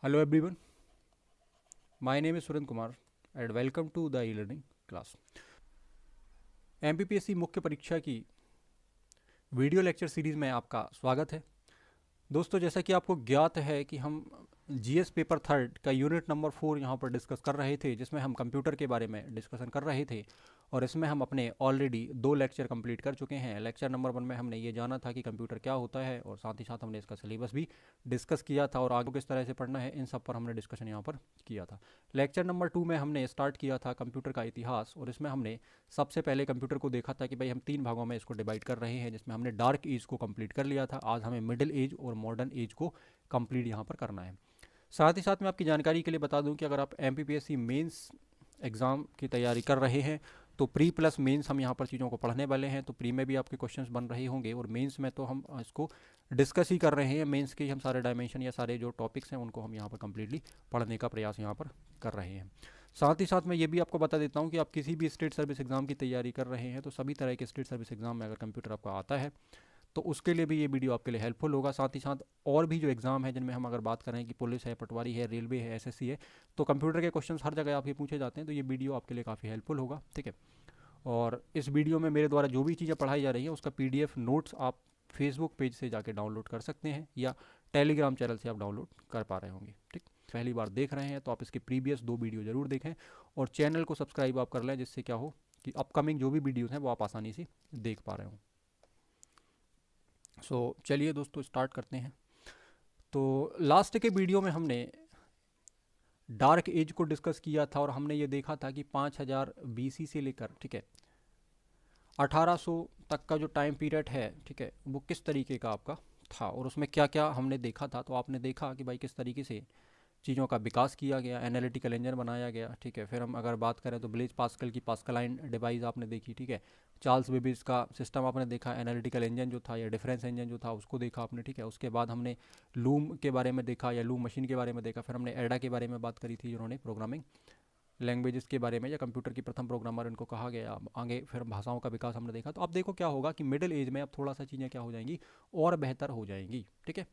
Hello everyone, my name is Surendra Kumar and welcome to the e-learning class. MPPSC मुख्य परीक्षा की video lecture series में आपका स्वागत है। दोस्तों, जैसा कि आपको ज्ञात है कि हम जीएस पेपर थर्ड का यूनिट नंबर 4 यहाँ पर डिस्कस कर रहे थे, जिसमें हम कंप्यूटर के बारे में डिस्कशन कर रहे थे और इसमें हम अपने ऑलरेडी 2 लेक्चर कंप्लीट कर चुके हैं। लेक्चर नंबर 1 में हमने ये जाना था कि कंप्यूटर क्या होता है और साथ ही साथ हमने इसका सिलेबस भी डिस्कस किया था और आगे किस तरह से पढ़ना है, इन सब पर हमने डिस्कशन यहाँ पर किया था। लेक्चर नंबर 2 में हमने स्टार्ट किया था कंप्यूटर का इतिहास और इसमें हमने सबसे पहले कंप्यूटर को देखा था कि भाई हम 3 भागों में इसको डिवाइड कर रहे हैं, जिसमें हमने डार्क एज को कंप्लीट कर लिया था। आज हमें मिडिल एज और मॉडर्न एज को कंप्लीट यहाँ पर करना है। साथ ही साथ मैं आपकी जानकारी के लिए बता दूं कि अगर आप MPPSC मेंस एग्ज़ाम की तैयारी कर रहे हैं तो प्री प्लस मेंस हम यहाँ पर चीज़ों को पढ़ने वाले हैं। तो प्री में भी आपके क्वेश्चंस बन रहे होंगे और मेंस में तो हम इसको डिस्कस ही कर रहे हैं। मेंस के हम सारे डायमेंशन या सारे जो टॉपिक्स हैं उनको हम यहाँ पर कंप्लीटली पढ़ने का प्रयास यहाँ पर कर रहे हैं। साथ ही साथ मैं ये भी आपको बता देता हूँ कि आप किसी भी स्टेट सर्विस एग्ज़ाम की तैयारी कर रहे हैं तो सभी तरह के स्टेट सर्विस एग्ज़ाम में अगर कंप्यूटर आपका आता है तो उसके लिए भी ये वीडियो आपके लिए हेल्पफुल होगा। साथ ही साथ और भी जो एग्ज़ाम है जिनमें हम अगर बात करें कि पुलिस है, पटवारी है, रेलवे है, SSC है, तो कंप्यूटर के क्वेश्चंस हर जगह आपके पूछे जाते हैं, तो ये वीडियो आपके लिए काफ़ी हेल्पफुल होगा। ठीक है, और इस वीडियो में मेरे द्वारा जो भी चीज़ें पढ़ाई जा रही हैं उसका PDF नोट्स आप फेसबुक पेज से जाके डाउनलोड कर सकते हैं या टेलीग्राम चैनल से आप डाउनलोड कर पा रहे होंगे। ठीक, पहली बार देख रहे हैं तो आप इसके प्रीवियस 2 वीडियो ज़रूर देखें और चैनल को सब्सक्राइब आप कर लें, जिससे क्या हो कि अपकमिंग जो भी वीडियोज़ हैं वो आप आसानी से देख पा रहे हों। चलिए दोस्तों स्टार्ट करते हैं। तो लास्ट के वीडियो में हमने डार्क एज को डिस्कस किया था और हमने ये देखा था कि 5000 BC से लेकर, ठीक है, 1800 तक का जो टाइम पीरियड है, ठीक है, वो किस तरीके का आपका था और उसमें क्या क्या हमने देखा था। तो आपने देखा कि भाई किस तरीके से चीज़ों का विकास किया गया, एनालिटिकल इंजन बनाया गया। ठीक है, फिर हम अगर बात करें तो ब्लेज पास्कल की पास्कलाइन डिवाइस आपने देखी। ठीक है, चार्ल्स बेबेज का सिस्टम आपने देखा, एनालिटिकल इंजन जो था या डिफरेंस इंजन जो था उसको देखा आपने। ठीक है, उसके बाद हमने लूम के बारे में देखा या लूम मशीन के बारे में देखा। फिर हमने एडा के बारे में बात करी थी, जिन्होंने प्रोग्रामिंग लैंग्वेजेस के बारे में या कंप्यूटर की प्रथम प्रोग्रामर इनको कहा गया। आगे फिर भाषाओं का विकास हमने देखा। तो अब देखो क्या होगा कि मिडिल एज में अब थोड़ा सा चीज़ें क्या हो जाएंगी और बेहतर हो जाएंगी। ठीक है,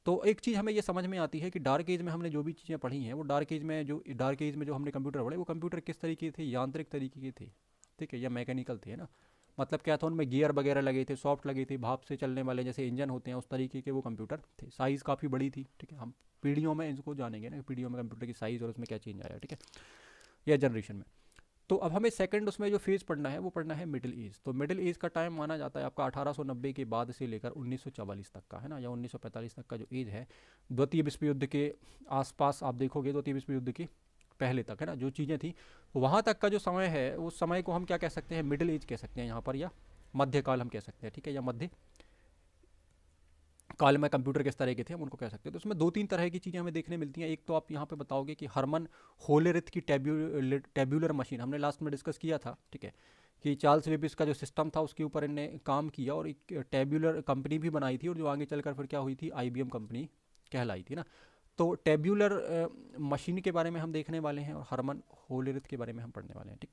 तो एक चीज़ हमें ये समझ में आती है कि डार्क एज में हमने जो भी चीज़ें पढ़ी हैं वो डार्क एज में जो हमने कंप्यूटर पढ़े वो कंप्यूटर किस तरीके थे, यांत्रिक तरीके के थे। ठीक है, या मैकेनिकल थे ना, मतलब क्या था, उनमें गियर वगैरह लगे थे, सॉफ्ट लगे थे, भाप से चलने वाले जैसे इंजन होते हैं उस तरीके के वो कंप्यूटर थे। साइज़ काफ़ी बड़ी थी। ठीक है, हम पीढ़ियों में इसको जानेंगे ना, पीढ़ियों में कंप्यूटर की साइज़ और उसमें क्या चेंज आया। ठीक है, या जनरेशन में। तो अब हमें सेकंड उसमें जो फेज़ पढ़ना है वो पढ़ना है मिडिल एज। तो मिडिल एज का टाइम माना जाता है आपका 1890 के बाद से लेकर 1944 तक का, है ना, या 1945 तक का जो एज है। द्वितीय विश्व युद्ध के आसपास आप देखोगे, द्वितीय विश्व युद्ध के पहले तक, है ना, जो चीज़ें थी वहाँ तक का जो समय है उस समय को हम क्या कह सकते हैं, मिडिल एज कह सकते हैं यहाँ पर, या मध्यकाल हम कह सकते हैं। ठीक है, या मध्य काल में कंप्यूटर किस तरह के थे हम उनको कह सकते हैं। तो उसमें 2-3 तरह की चीज़ें हमें देखने मिलती हैं। एक तो आप यहाँ पे बताओगे कि हरमन होलेरिथ की टेब्यूलर मशीन हमने लास्ट में डिस्कस किया था। ठीक है, कि चार्ल्स बेबेज का जो सिस्टम था उसके ऊपर इनने काम किया और एक टेब्यूलर कंपनी भी बनाई थी और जो आगे चलकर फिर क्या हुई थी, IBM कंपनी कहलाई थी ना। तो टेब्यूलर मशीन के बारे में हम देखने वाले हैं और हरमन होलेरिथ के बारे में हम पढ़ने वाले हैं। ठीक,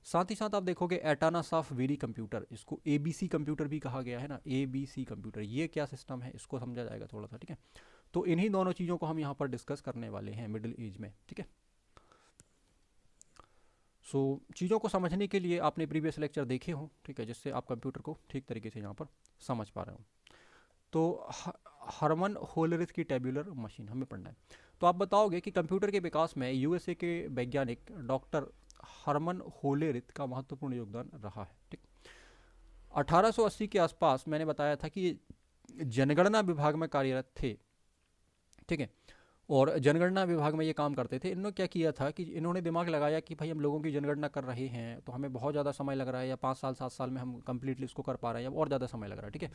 साथ ही साथ आप देखोगे एटाना साफ वेरी कंप्यूटर, इसको ABC कंप्यूटर भी कहा गया है ना, ABC कंप्यूटर, ये क्या सिस्टम है इसको समझा जाएगा थोड़ा सा। ठीक है, तो इन्हीं दोनों चीज़ों को हम यहाँ पर डिस्कस करने वाले हैं मिडिल एज में। ठीक है, चीज़ों को समझने के लिए आपने प्रीवियस लेक्चर देखे हों, ठीक है, जिससे आप कंप्यूटर को ठीक तरीके से यहाँ पर समझ पा रहे हो। तो हरमन होलरिथ की टेब्यूलर मशीन हमें पढ़ना है। तो आप बताओगे कि कंप्यूटर के विकास में USA के वैज्ञानिक डॉक्टर हरमन होलेरिथ का महत्वपूर्ण योगदान रहा है। ठीक, 1880 के आसपास मैंने बताया था कि जनगणना विभाग में कार्यरत थे। ठीक है, और जनगणना विभाग में ये काम करते थे। इन्होंने क्या किया था कि इन्होंने दिमाग लगाया कि भाई हम लोगों की जनगणना कर रहे हैं तो हमें बहुत ज़्यादा समय लग रहा है, या 5 साल 7 साल में हम कंप्लीटली इसको कर पा रहे हैं या और ज़्यादा समय लग रहा है। ठीक है,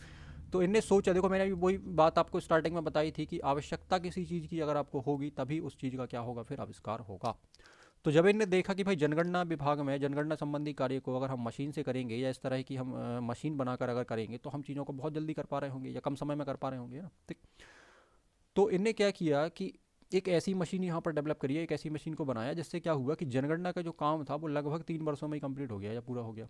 तो इनने सोचा, देखो मैंने भी वही बात आपको स्टार्टिंग में बताई थी कि आवश्यकता किसी चीज़ की अगर आपको होगी तभी उस चीज़ का क्या होगा, फिर आविष्कार होगा। तो जब इनने देखा कि भाई जनगणना विभाग में जनगणना संबंधी कार्य को अगर हम मशीन से करेंगे या इस तरह की हम मशीन बनाकर अगर करेंगे तो हम चीज़ों को बहुत जल्दी कर पा रहे होंगे या कम समय में कर पा रहे होंगे ना। ठीक, तो इनने क्या किया कि एक ऐसी मशीन यहाँ पर डेवलप करी है, एक ऐसी मशीन को बनाया जिससे क्या हुआ कि जनगणना का जो काम था वो लगभग 3 वर्षों में ही कंप्लीट हो गया या पूरा हो गया।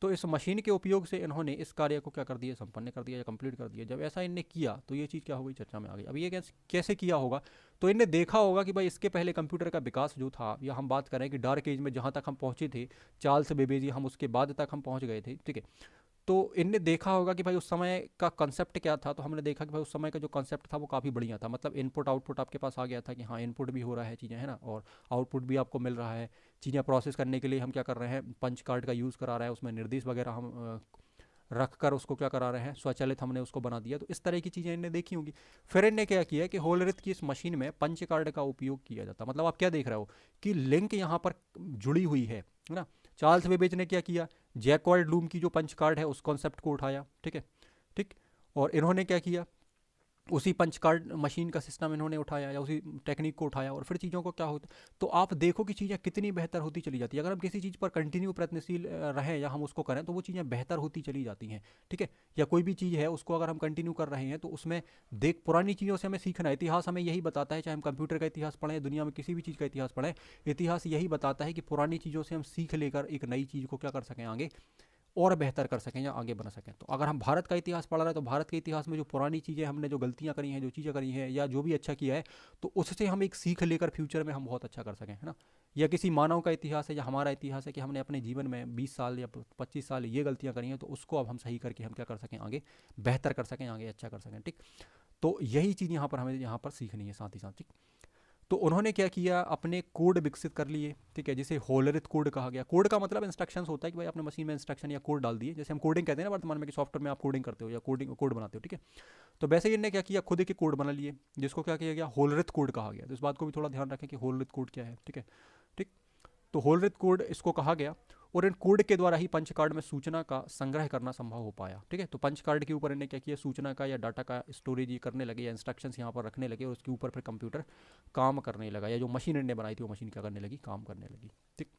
तो इस मशीन के उपयोग से इन्होंने इस कार्य को क्या कर दिया, संपन्न कर दिया या कंप्लीट कर दिया। जब ऐसा इनने किया तो ये चीज़ क्या हो गई, चर्चा में आ गई। अब ये कैसे किया होगा, तो इनने देखा होगा कि भाई इसके पहले कंप्यूटर का विकास जो था, या हम बात करें कि डार्क एज में जहाँ तक हम पहुँचे थे, चार्ल्स बेबेज, हम उसके बाद तक हम पहुँच गए थे, ठीक है। तो इनने देखा होगा कि भाई उस समय का कंसेप्ट क्या था, तो हमने देखा कि भाई उस समय का जो कंसेप्ट था वो काफ़ी बढ़िया था। मतलब इनपुट आउटपुट आपके पास आ गया था कि हाँ इनपुट भी हो रहा है चीज़ें, है ना, और आउटपुट भी आपको मिल रहा है। चीज़ें प्रोसेस करने के लिए हम क्या कर रहे हैं, पंच कार्ड का यूज़ करा रहे हैं, उसमें निर्देश वगैरह हम रख कर उसको क्या करा रहे हैं, स्वचालित हमने उसको बना दिया। तो इस तरह की चीज़ें इनने देखी होंगी। फिर इनने क्या किया कि होलरिथ की इस मशीन में पंच कार्ड का उपयोग किया जाता। मतलब आप क्या देख रहे हो कि लिंक यहाँ पर जुड़ी हुई है ना। चार्ल्स बेबेज ने क्या किया, जैकॉर्ड लूम की जो पंच कार्ड है उस कॉन्सेप्ट को उठाया, ठीक है, ठीक। और इन्होंने क्या किया, उसी पंच कार्ड मशीन का सिस्टम इन्होंने उठाया या उसी टेक्निक को उठाया, और फिर चीज़ों को क्या होता। तो आप देखो कि चीज़ें कितनी बेहतर होती चली जाती है। अगर हम किसी चीज़ पर कंटिन्यू प्रयत्नशील रहें या हम उसको करें तो वो चीज़ें बेहतर होती चली जाती हैं, ठीक है। या कोई भी चीज़ है उसको अगर हम कंटिन्यू कर रहे हैं तो उसमें देख पुरानी चीज़ों से हमें सीखना है। इतिहास हमें यही बताता है, चाहे हम कंप्यूटर का इतिहास पढ़ें, दुनिया में किसी भी चीज़ का इतिहास पढ़ें, इतिहास यही बताता है कि पुरानी चीज़ों से हम सीख लेकर एक नई चीज़ को क्या कर सकें, आगे और बेहतर कर सकें या आगे बढ़ सकें। तो अगर हम भारत का इतिहास पढ़ रहे हैं तो भारत के इतिहास में जो पुरानी चीज़ें हमने जो गलतियां करी हैं, जो चीज़ें करी हैं या जो भी अच्छा किया है, तो उससे हम एक सीख लेकर फ्यूचर में हम बहुत अच्छा कर सकें, है ना। या किसी मानव का इतिहास है या हमारा इतिहास है कि हमने अपने जीवन में 20 साल या 25 साल ये गलतियाँ करी हैं, तो उसको अब हम सही करके हम क्या कर सकें, आगे बेहतर कर सकें, आगे अच्छा कर सकें, ठीक। तो यही चीज़ यहाँ पर हमें यहाँ पर सीखनी है साथ ही साथ, ठीक। तो उन्होंने क्या किया, अपने कोड विकसित कर लिए, ठीक है, जिसे होलरिथ कोड कहा गया। कोड का मतलब इंस्ट्रक्शंस होता है कि भाई अपने मशीन में इंस्ट्रक्शन या कोड डाल दिए, जैसे हम कोडिंग कहते हैं ना वर्तमान में कि सॉफ्टवेयर में आप कोडिंग करते हो या कोड बनाते हो, ठीक है। तो वैसे ही इन्होंने क्या किया, खुद के कोड बना लिए, जिसको क्या किया गया, होलरिथ कोड कहा गया। तो इस बात को भी थोड़ा ध्यान रखें कि होलरिथ कोड क्या है, ठीक है, ठीक। तो होलरिथ कोड इसको कहा गया, और इन कोड के द्वारा ही पंच कार्ड में सूचना का संग्रह करना संभव हो पाया, ठीक है। तो पंच कार्ड के ऊपर इन्हें क्या किया, सूचना का या डाटा का स्टोरेज ये करने लगे, या इंस्ट्रक्शंस यहाँ पर रखने लगे, और उसके ऊपर फिर कंप्यूटर काम करने लगा, या जो मशीन इन्हें बनाई थी वो मशीन क्या करने लगी, काम करने लगी, ठीक।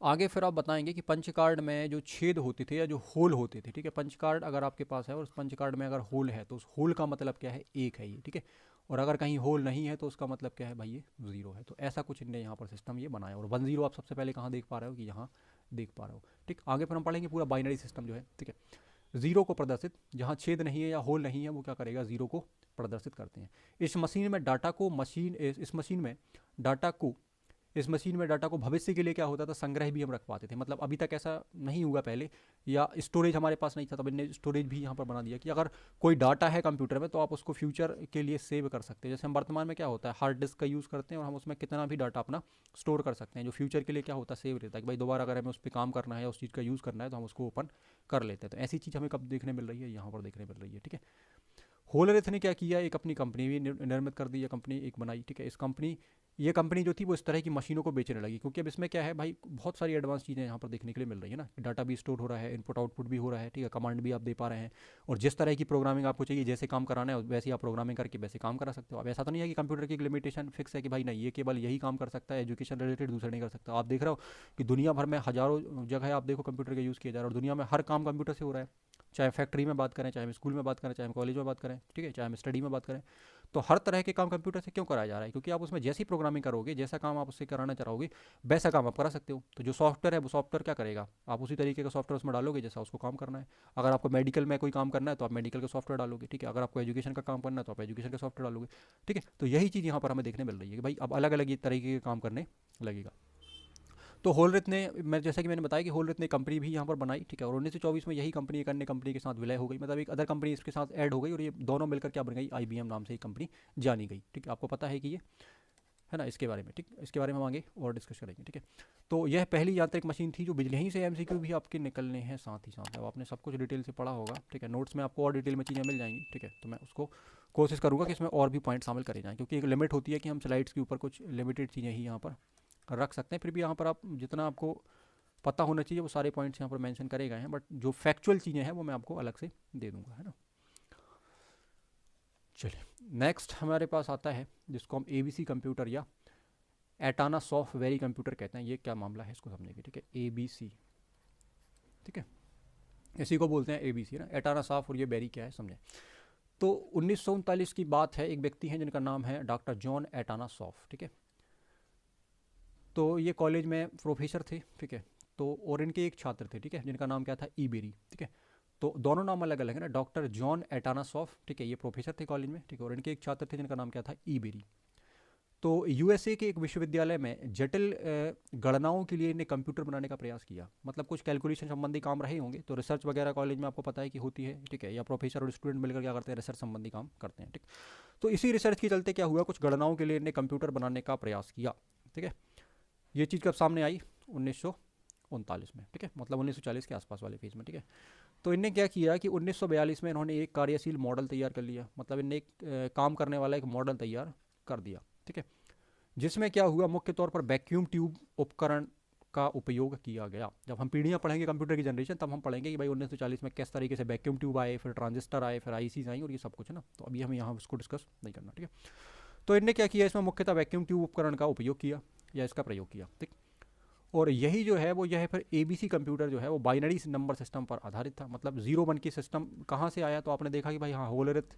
आगे फिर आप बताएंगे कि पंच कार्ड में जो छेद होते थे या जो होल होते थे, ठीक है, पंच कार्ड अगर आपके पास है और उस पंच कार्ड में अगर होल है तो उस होल का मतलब क्या है, एक है ये, ठीक है। और अगर कहीं होल नहीं है तो उसका मतलब क्या है भाई, ये जीरो है। तो ऐसा कुछ इनने यहाँ पर सिस्टम ये बनाया, और 1 0 आप सबसे पहले कहाँ देख पा रहे हो, कि यहाँ देख पा रहे हो, ठीक। आगे फिर हम पढ़ेंगे पूरा बाइनरी सिस्टम जो है, ठीक है। जीरो को प्रदर्शित, जहाँ छेद नहीं है या होल नहीं है वो क्या करेगा, जीरो को प्रदर्शित करते हैं। इस मशीन में डाटा को इस मशीन में डाटा को इस मशीन में डाटा को भविष्य के लिए क्या होता था, संग्रह भी हम रख पाते थे। मतलब अभी तक ऐसा नहीं हुआ पहले, या स्टोरेज हमारे पास नहीं था, तब इन्हें स्टोरेज भी यहाँ पर बना दिया कि अगर कोई डाटा है कंप्यूटर में तो आप उसको फ्यूचर के लिए सेव कर सकते हैं। जैसे हम वर्तमान में क्या होता है, हार्ड डिस्क का यूज़ करते हैं और हम उसमें कितना भी डाटा अपना स्टोर कर सकते हैं, जो फ्यूचर के लिए क्या होता है, सेव रहता है कि भाई दोबारा अगर हमें उस पर काम करना है या उस चीज़ का यूज़ करना है तो हम उसको ओपन कर लेते हैं। तो ऐसी चीज़ हमें कब देखने मिल रही है, यहाँ पर देखने मिल रही है, ठीक है। होलरिथ ने क्या किया, एक अपनी कंपनी भी निर्मित कर दी, ये कंपनी एक बनाई, ठीक है। ये कंपनी जो थी वो इस तरह की मशीनों को बेचने लगी, क्योंकि अब इसमें क्या है भाई, बहुत सारी एडवांस चीज़ें यहाँ पर देखने के लिए मिल रही है ना। डाटा भी स्टोर हो रहा है, इनपुट आउटपुट भी हो रहा है, ठीक है, कमांड भी आप दे पा रहे हैं, और जिस तरह की प्रोग्रामिंग आपको चाहिए, जैसे काम कराना है वैसे आप प्रोग्रामिंग करके वैसे काम करा सकते हो। अब ऐसा तो नहीं है कि कंप्यूटर की एक लिमिटेशन फिक्स है कि भाई नहीं ये केवल यही काम कर सकता है, एजुकेशन रिलेटेड दूसरा नहीं कर सकता। आप देख रहे हो कि दुनिया भर में हज़ारों जगह आप देखो कंप्यूटर का यूज़ किया जा रहा है, और दुनिया में हर काम कंप्यूटर से हो रहा है। चाहे फैक्ट्री में बात करें, चाहे हम स्कूल में बात करें, चाहे हम कॉलेज में बात करें, ठीक है, चाहे हम स्टडी में बात करें, तो हर तरह के काम कंप्यूटर से क्यों कराया जा रहा है, क्योंकि आप उसमें जैसी प्रोग्रामिंग करोगे, जैसा काम आप उससे कराना चाहोगे वैसा काम आप करा सकते हो। तो जो सॉफ्टवेयर है वो सॉफ्टवेयर क्या करेगा, आप उसी तरीके का सॉफ्टवेयर उसमें डालोगे जैसा उसको काम करना है। अगर आपको मेडिकल में कोई काम करना है तो आप मेडिकल का सॉफ्टवेयर डालोगे, ठीक है। अगर आपको एजुकेशन का काम करना है तो आप एजुकेशन का सॉफ्टवेयर डालोगे, ठीक है। तो यही चीज़ यहाँ पर हमें देखने मिल रही है कि भाई अब अलग अलग ये तरीके के काम करने लगेगा। तो होलरिथ ने, मैं जैसा कि मैंने बताया कि होलरिथ ने कंपनी भी यहाँ पर बनाई, ठीक है। और 1924 में यही कंपनी एक अन्य कंपनी के साथ विलय हो गई, मतलब एक अदर कंपनी इसके साथ ऐड हो गई, और ये दोनों मिलकर क्या बन गई, IBM नाम से एक कंपनी जानी गई, ठीक है। आपको पता है कि ये है ना इसके बारे में, ठीक। इसके बारे में हम आगे और डिस्कस करेंगे, ठीक है। तो यह पहली यांत्रिक मशीन थी जो बिजली, यहीं से MCQ भी आपके निकलने हैं साथ ही साथ। अब आपने सब कुछ डिटेल से पढ़ा होगा, ठीक है। नोट्स में आपको और डिटेल में चीज़ें मिल जाएंगी, ठीक है। तो मैं उसको कोशिश करूँगा कि इसमें और भी पॉइंट शामिल करे जाएँ, क्योंकि एक लिमिट होती है कि हम स्लाइड्स के ऊपर कुछ लिमिटेड चीज़ें ही यहाँ पर रख सकते हैं। फिर भी यहाँ पर आप जितना आपको पता होना चाहिए वो सारे पॉइंट्स यहाँ पर मेंशन करे गए हैं, बट जो फैक्चुअल चीज़ें हैं वो मैं आपको अलग से दे दूंगा, है ना। चलिए नेक्स्ट हमारे पास आता है जिसको हम ABC कंप्यूटर या एटाना सॉफ्ट वेरी कंप्यूटर कहते हैं। ये क्या मामला है इसको समझेंगे, ठीक है। ABC, ठीक है, इसी को बोलते हैं ABC ना, एटाना सॉफ्ट, और ये बेरी क्या है समझें। तो 1939 की बात है, एक व्यक्ति हैं जिनका नाम है डॉक्टर जॉन एटाना सॉफ्ट, ठीक है। तो ये कॉलेज में प्रोफेसर थे, ठीक है। तो और इनके एक छात्र थे, ठीक है, जिनका नाम क्या था, ईबेरी, ठीक है। तो दोनों नाम अलग अलग है ना, डॉक्टर जॉन एटानासॉफ, ठीक है, ये प्रोफेसर थे कॉलेज में, ठीक है, और इनके एक छात्र थे जिनका नाम क्या था, ईबेरी। तो यूएसए के एक विश्वविद्यालय में जटिल गणनाओं के लिए इन्हें कंप्यूटर बनाने का प्रयास किया, मतलब कुछ कैलकुलेशन संबंधी काम रहे होंगे, तो रिसर्च वगैरह कॉलेज में आपको पता है कि होती है, ठीक है, या प्रोफेसर और स्टूडेंट मिलकर क्या करते हैं, रिसर्च संबंधी काम करते हैं, ठीक। तो इसी रिसर्च के चलते क्या हुआ, कुछ गणनाओं के लिए इन्हें कंप्यूटर बनाने का प्रयास किया, ठीक है। ये चीज़ कब सामने आई, 1939 में, ठीक है, मतलब 1940 के आसपास वाले फेज में, ठीक है। तो इनने क्या किया कि 1942 में इन्होंने एक कार्यशील मॉडल तैयार कर लिया, मतलब इनने एक काम करने वाला एक मॉडल तैयार कर दिया, ठीक है, जिसमें क्या हुआ, मुख्य तौर पर वैक्यूम ट्यूब उपकरण का उपयोग किया गया। जब हम पीढ़ियाँ पढ़ेंगे कंप्यूटर की जनरेशन, तब हम पढ़ेंगे कि भाई 1940 में किस तरीके से वैक्यूम ट्यूब आए, फिर ट्रांजिस्टर आए, फिर आईसीज आई, और ये सब कुछ है ना, तो अभी हम यहाँ उसको डिस्कस नहीं करना, ठीक है। तो इनने क्या किया, इसमें मुख्यतः वैक्यूम ट्यूब उपकरण का उपयोग किया, या इसका प्रयोग किया, ठीक। और यही जो है वो यह फिर एबीसी कंप्यूटर जो है वो बाइनरी नंबर सिस्टम पर आधारित था, मतलब 0 1 की सिस्टम कहाँ से आया, तो आपने देखा कि भाई हाँ, होलरिथ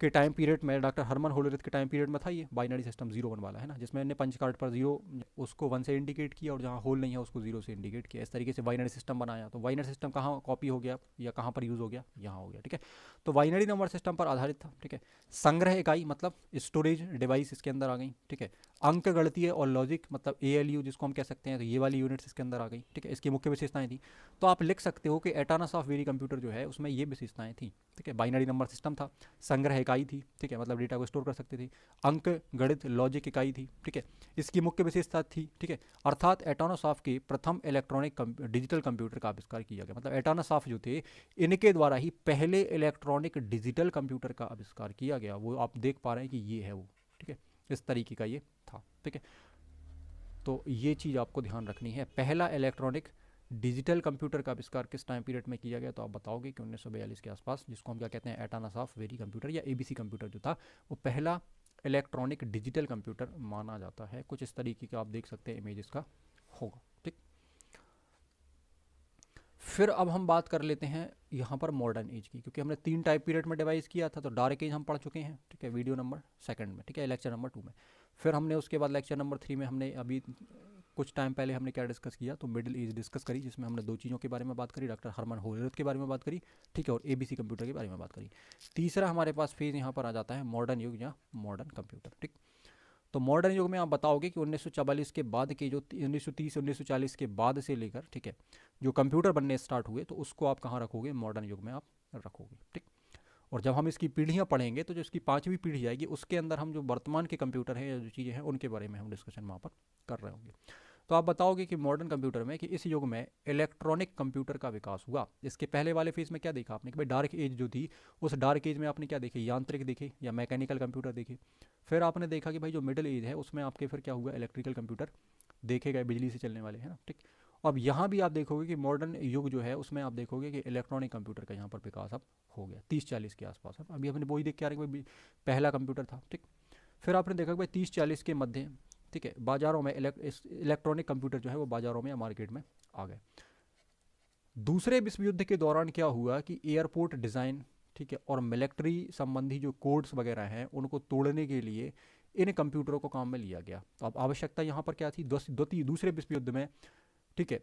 के टाइम पीरियड में, डॉक्टर हरमन होलरिथ के टाइम पीरियड में था ये बाइनरी सिस्टम 0 1 वाला, है ना, जिसमें इन्हें पंच कार्ड पर 0 उसको 1 से इंडिकेट किया, और जहाँ होल नहीं है उसको 0 से इंडिकेट किया, इस तरीके से बाइनरी सिस्टम बनाया। तो बाइनरी सिस्टम कहाँ कॉपी हो गया या कहाँ पर यूज़ हो गया, यहाँ हो गया, ठीक है। तो बाइनरी नंबर सिस्टम पर आधारित था, ठीक है। संग्रह इकाई मतलब स्टोरेज डिवाइस इसके अंदर आ गई, ठीक है। अंक गणितीय और लॉजिक मतलब एएलयू जिसको हम कह सकते हैं, तो ये वाली यूनिट्स इसके अंदर आ गई, ठीक है। इसकी मुख्य विशेषताएं थी, तो आप लिख सकते हो कि एटानस ऑफ वेरी कंप्यूटर जो है उसमें ये विशेषताएं थी, ठीक है। बाइनरी नंबर सिस्टम था, संग्रह इकाई थी, ठीक है, मतलब डेटा को स्टोर कर सकते थे, अंक गणित लॉजिक इकाई थी, ठीक है, इसकी मुख्य विशेषता थी, ठीक है। अर्थात एटानस ऑफ के प्रथम इलेक्ट्रॉनिक डिजिटल कंप्यूटर का आविष्कार किया गया, मतलब एटानस ऑफ जो थे इनके द्वारा ही पहले इलेक्ट्रॉनिक डिजिटल कंप्यूटर का आविष्कार किया गया, वो आप देख पा रहे हैं कि ये है वो, ठीक है, इस तरीके का ये था, ठीक है। तो ये चीज़ आपको ध्यान रखनी है, पहला इलेक्ट्रॉनिक डिजिटल कंप्यूटर का आविष्कार किस टाइम पीरियड में किया गया, तो आप बताओगे कि 1942 के आसपास, जिसको हम क्या कहते हैं, एटानस ऑफ वेरी कंप्यूटर या एबीसी कंप्यूटर जो था वो पहला इलेक्ट्रॉनिक डिजिटल कंप्यूटर माना जाता है। कुछ इस तरीके का आप देख सकते हैं इमेज इसका होगा, ठीक। फिर अब हम बात कर लेते हैं यहाँ पर मॉडर्न एज की, क्योंकि हमने 3 टाइप पीरियड में डिवाइस किया था, तो डार्क एज हम पढ़ चुके हैं, ठीक है, वीडियो नंबर 2 में, ठीक है, लेक्चर नंबर 2 में। फिर हमने उसके बाद लेक्चर नंबर 3 में हमने अभी कुछ टाइम पहले हमने क्या डिस्कस किया, तो मिडिल एज डिस्कस करी, जिसमें हमने 2 चीज़ों के बारे में बात करी, डॉक्टर हरमन होलरिथ के बारे में बात करी, ठीक है, और एबीसी कंप्यूटर के बारे में बात करी। तीसरा हमारे पास फेज यहाँ पर आ जाता है मॉडर्न युग या मॉडर्न कंप्यूटर, ठीक। तो मॉडर्न युग में आप बताओगे कि 1944 के बाद के जो 1930 1940 के बाद से लेकर, ठीक है, जो कंप्यूटर बनने स्टार्ट हुए, तो उसको आप कहाँ रखोगे, मॉडर्न युग में आप रखोगे, ठीक। और जब हम इसकी पीढ़ियाँ पढ़ेंगे, तो जो इसकी 5वीं पीढ़ी आएगी उसके अंदर हम जो वर्तमान के कंप्यूटर हैं या जो चीज़ें हैं उनके बारे में हम डिस्कशन वहाँ पर कर रहे होंगे। तो आप बताओगे कि मॉडर्न कंप्यूटर में कि इस युग में इलेक्ट्रॉनिक कंप्यूटर का विकास हुआ। इसके पहले वाले फेज में क्या देखा आपने कि भाई डार्क एज जो थी, उस डार्क एज में आपने क्या देखे, यांत्रिक देखे या मैकेनिकल कंप्यूटर देखे। फिर आपने देखा कि भाई जो मिडिल एज है उसमें आपके फिर क्या हुआ, इलेक्ट्रिकल कंप्यूटर देखे गए, बिजली से चलने वाले, है ना, ठीक। अब यहाँ भी आप देखोगे कि मॉडर्न युग जो है उसमें आप देखोगे कि इलेक्ट्रॉनिक कंप्यूटर का यहाँ पर विकास अब हो गया 30-40 के आसपास। अब अभी हमने वही देख के आ रहे हैं कि पहला कंप्यूटर था, ठीक। फिर आपने देखा कि भाई 30-40 के मध्य, ठीक है, बाजारों में इलेक्ट्रॉनिक कंप्यूटर जो है वो बाजारों में या मार्केट में आ गए। दूसरे विश्व युद्ध के दौरान क्या हुआ कि एयरपोर्ट डिज़ाइन, ठीक है, और मिलिट्री संबंधी जो कोड्स वगैरह हैं उनको तोड़ने के लिए इन कंप्यूटरों को काम में लिया गया। तो अब आवश्यकता यहाँ पर क्या थी, दूसरे विश्व युद्ध में, ठीक है,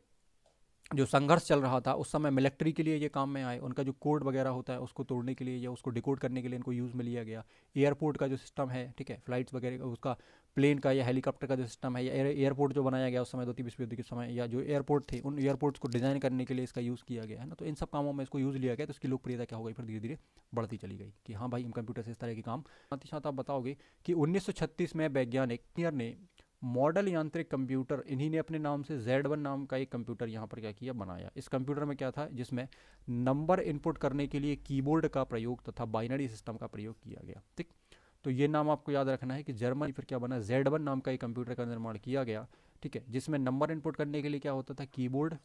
जो संघर्ष चल रहा था उस समय मिलिट्री के लिए ये काम में आए, उनका जो कोड वगैरह होता है उसको तोड़ने के लिए या उसको डिकोड करने के लिए इनको यूज़ में लिया गया। एयरपोर्ट का जो सिस्टम है, ठीक है, फ्लाइट्स वगैरह का, उसका प्लेन का या हेलीकॉप्टर का जो सिस्टम है, या एयरपोर्ट जो बनाया गया उस समय 2 विश्व युद्ध के समय, या जो एयरपोर्ट थे उन एयरपोर्ट्स को डिज़ाइन करने के लिए इसका यूज़ किया गया है ना। तो इन सब कामों में इसको यूज़ लिया गया, तो इसकी लोकप्रियता क्या हो गई, फिर धीरे धीरे बढ़ती चली गई कि हाँ भाई इन कंप्यूटर से इस तरह के काम। साथ ही साथ आप बताओगे कि 1936 में वैज्ञानिक ने मॉडल यांत्रिक कंप्यूटर, इन्हीं ने अपने नाम से Z1 नाम का एक कंप्यूटर यहाँ पर क्या किया, बनाया। इस कंप्यूटर में क्या था, जिसमें नंबर इनपुट करने के लिए कीबोर्ड का प्रयोग तथा बाइनरी सिस्टम का प्रयोग किया गया, ठीक। तो ये नाम आपको याद रखना है कि जर्मनी फिर क्या बना, Z1 नाम का एक कंप्यूटर का निर्माण किया गया, ठीक है, जिसमें नंबर इनपुट करने के लिए क्या होता था, कीबोर्ड,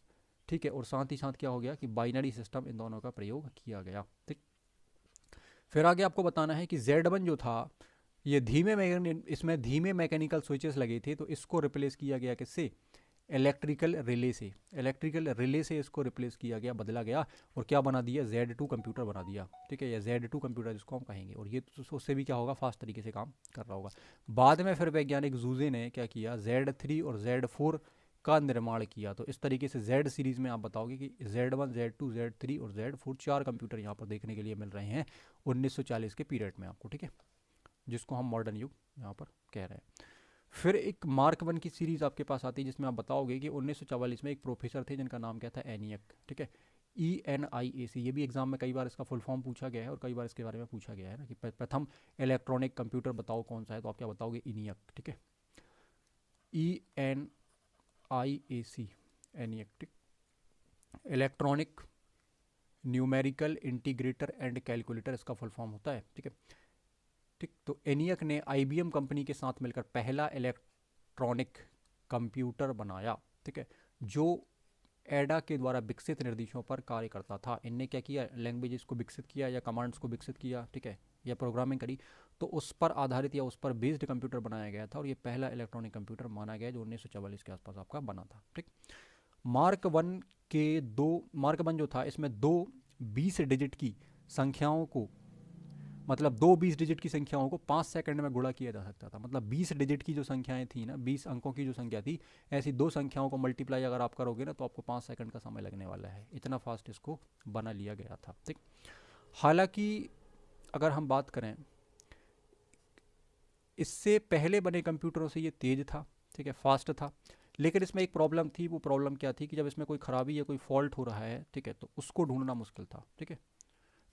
ठीक है, और साथ ही साथ क्या हो गया कि बाइनरी सिस्टम, इन दोनों का प्रयोग किया गया, ठीक। फिर आगे आपको बताना है कि Z1 जो था ये इसमें धीमे मैकेनिकल स्विचेस लगे थे, तो इसको रिप्लेस किया गया किससे, इलेक्ट्रिकल रिले से। इलेक्ट्रिकल रिले से इसको रिप्लेस किया गया, बदला गया, और क्या बना दिया, Z2 कंप्यूटर बना दिया, ठीक है, या Z2 कंप्यूटर जिसको हम कहेंगे। और ये तो उससे भी क्या होगा, फास्ट तरीके से काम कर रहा होगा। बाद में फिर वैज्ञानिक जूजे ने क्या किया, Z3 और Z4 का निर्माण किया। तो इस तरीके से Z सीरीज़ में आप बताओगे कि Z1, Z2, Z3 और Z4 4 कंप्यूटर यहाँ पर देखने के लिए मिल रहे हैं 1940 के पीरियड में आपको, ठीक है, जिसको हम मॉडर्न युग यहाँ पर कह रहे हैं। फिर एक मार्क 1 की सीरीज़ आपके पास आती है जिसमें आप बताओगे कि 1944 में एक प्रोफेसर थे जिनका नाम क्या था, एनियक, ठीक है, ENIAC। ये भी एग्जाम में कई बार इसका फुल फॉर्म पूछा गया है और कई बार इसके बारे में पूछा गया है ना कि प्रथम इलेक्ट्रॉनिक कंप्यूटर बताओ कौन सा है, तो आप क्या बताओगे, ENIAC, ठीक है, ENIAC, एनियक, ठीक, electronic numerical integrator and calculator इसका फुल फॉर्म होता है, ठीक है, ठीक। तो एनियक ने IBM कंपनी के साथ मिलकर पहला इलेक्ट्रॉनिक कंप्यूटर बनाया, ठीक है, जो एडा के द्वारा विकसित निर्देशों पर कार्य करता था। इनने क्या किया, लैंग्वेजेस को विकसित किया या कमांड्स को विकसित किया, ठीक है, या प्रोग्रामिंग करी, तो उस पर आधारित या उस पर बेस्ड कंप्यूटर बनाया गया था और ये पहला इलेक्ट्रॉनिक कंप्यूटर माना गया जो 1944 के आसपास आपका बना था, ठीक। मार्क 1 जो था इसमें दो 20 डिजिट की संख्याओं को, मतलब दो 20 डिजिट की संख्याओं को 5 सेकंड में गुणा किया जा सकता था। मतलब 20 डिजिट की जो संख्याएं थी ना, 20 अंकों की जो संख्या थी, ऐसी दो संख्याओं को मल्टीप्लाई अगर आप करोगे ना तो आपको 5 सेकंड का समय लगने वाला है। इतना फास्ट इसको बना लिया गया था, ठीक। हालांकि अगर हम बात करें, इससे पहले बने कंप्यूटरों से ये तेज था, ठीक है, फास्ट था, लेकिन इसमें एक प्रॉब्लम थी। वो प्रॉब्लम क्या थी कि जब इसमें कोई खराबी या कोई फॉल्ट हो रहा है, ठीक है, तो उसको ढूंढना मुश्किल था, ठीक है,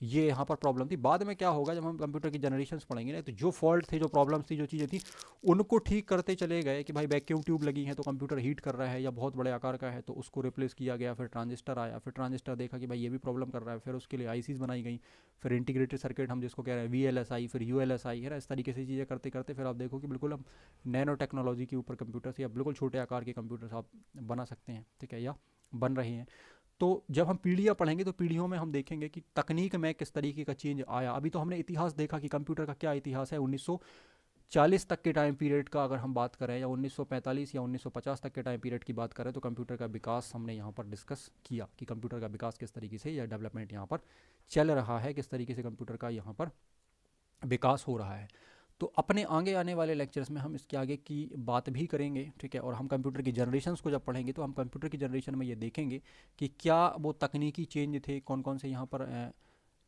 ये यहाँ पर प्रॉब्लम थी। बाद में क्या होगा, जब हम कंप्यूटर की जनरेशन्स पढ़ेंगे ना, तो जो फॉल्ट थे, जो प्रॉब्लम्स थी, जो चीज़ें थी, उनको ठीक करते चले गए कि भाई वैक्यूम ट्यूब लगी है तो कंप्यूटर हीट कर रहा है या बहुत बड़े आकार का है तो उसको रिप्लेस किया गया। फिर ट्रांजिस्टर आया, फिर ट्रांजिस्टर देखा कि भाई ये भी प्रॉब्लम कर रहा है, फिर उसके लिए ICs बनाई गई, फिर इंटीग्रेटेड सर्किट हम जिसको कह रहे हैं VLSI, फिर ULSI, है ना। इस तरीके से चीज़ें करते करते फिर आप देखो कि बिल्कुल हम नैनो टेक्नोलॉजी के ऊपर कंप्यूटर्स या बिल्कुल छोटे आकार के कंप्यूटर्स आप बना सकते हैं, ठीक है, या बन रहे हैं। तो जब हम पीढ़ियाँ पढ़ेंगे तो पीढ़ियों में हम देखेंगे कि तकनीक में किस तरीके का चेंज आया। अभी तो हमने इतिहास देखा कि कंप्यूटर का क्या इतिहास है। 1940 तक के टाइम पीरियड का अगर हम बात करें, या 1945 या 1950 तक के टाइम पीरियड की बात करें, तो कंप्यूटर का विकास हमने यहाँ पर डिस्कस किया कि कंप्यूटर का विकास किस तरीके से या डेवलपमेंट यहाँ पर चल रहा है, किस तरीके से कंप्यूटर का यहाँ पर विकास हो रहा है। तो अपने आगे आने वाले लेक्चर्स में हम इसके आगे की बात भी करेंगे, ठीक है। और हम कंप्यूटर की जनरेशन्स को जब पढ़ेंगे तो हम कंप्यूटर की जनरेशन में ये देखेंगे कि क्या वो तकनीकी चेंज थे, कौन कौन से यहाँ पर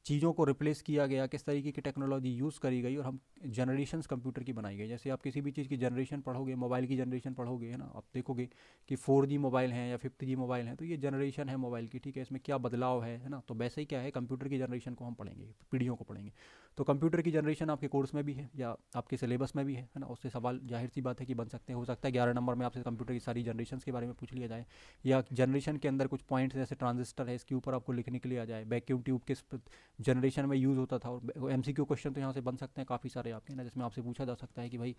चीज़ों को रिप्लेस किया गया, किस तरीके की टेक्नोलॉजी यूज़ करी गई और हम जनरेशन्स कंप्यूटर की बनाई गई। जैसे आप किसी भी चीज़ की जनरेशन पढ़ोगे, मोबाइल की जनरेशन पढ़ोगे, है ना, आप देखोगे कि 4G मोबाइल हैं या 5G मोबाइल हैं, तो ये जनरेशन है मोबाइल की, ठीक है, इसमें क्या बदलाव है ना। तो वैसे ही क्या है, कंप्यूटर की जनरेशन को हम पढ़ेंगे, पीढ़ियों को पढ़ेंगे। तो कंप्यूटर की जनरेशन आपके कोर्स में भी है या आपके सिलेबस में भी है ना। उससे सवाल जाहिर सी बात है कि बन सकते हैं। हो सकता है 11 नंबर में आपसे कंप्यूटर की सारी जनरेशन के बारे में पूछ लिया जाए, या जनरेशन के अंदर कुछ पॉइंट्स जैसे ट्रांजिस्टर है इसके ऊपर आपको लिखने के लिए आ जाए, वैक्यूम ट्यूब किस जनरेशन में यूज़ होता था। और MCQ क्वेश्चन तो यहाँ से बन सकते हैं काफ़ी सारे आपके ना, जिसमें आपसे पूछा जा सकता है कि भाई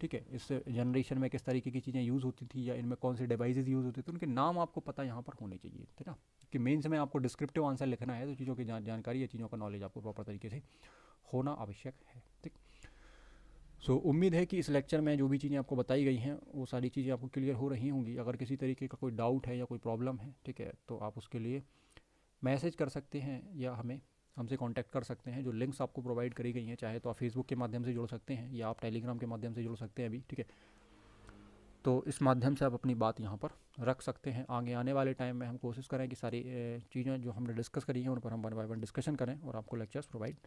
ठीक है, इस जनरेशन में किस तरीके की चीज़ें यूज़ होती थी या इनमें कौन से डिवाइसेज यूज़ होते थे, उनके नाम आपको पता यहाँ पर होने चाहिए, ठीक है ना। कि मेंस में आपको डिस्क्रिप्टिव आंसर लिखना है तो चीज़ों की जानकारी या चीज़ों का नॉलेज आपको प्रॉपर तरीके से होना आवश्यक है, ठीक। सो उम्मीद है कि इस लेक्चर में जो भी चीज़ें आपको बताई गई हैं वो सारी चीज़ें आपको क्लियर हो रही होंगी। अगर किसी तरीके का कोई डाउट है या कोई प्रॉब्लम है, ठीक है, तो आप उसके लिए मैसेज कर सकते हैं या हमसे कांटेक्ट कर सकते हैं। जो लिंक्स आपको प्रोवाइड करी गई हैं, चाहे तो आप फेसबुक के माध्यम से जुड़ सकते हैं या आप टेलीग्राम के माध्यम से जुड़ सकते हैं अभी, ठीक है। तो इस माध्यम से आप अपनी बात यहाँ पर रख सकते हैं। आगे आने वाले टाइम में हम कोशिश करें कि सारी चीज़ें जो हमने डिस्कस करी हैं उन पर हम वन बाय वन डिस्कशन करें और आपको लेक्चर्स प्रोवाइड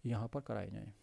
यहाँ पर कराए जाएँ।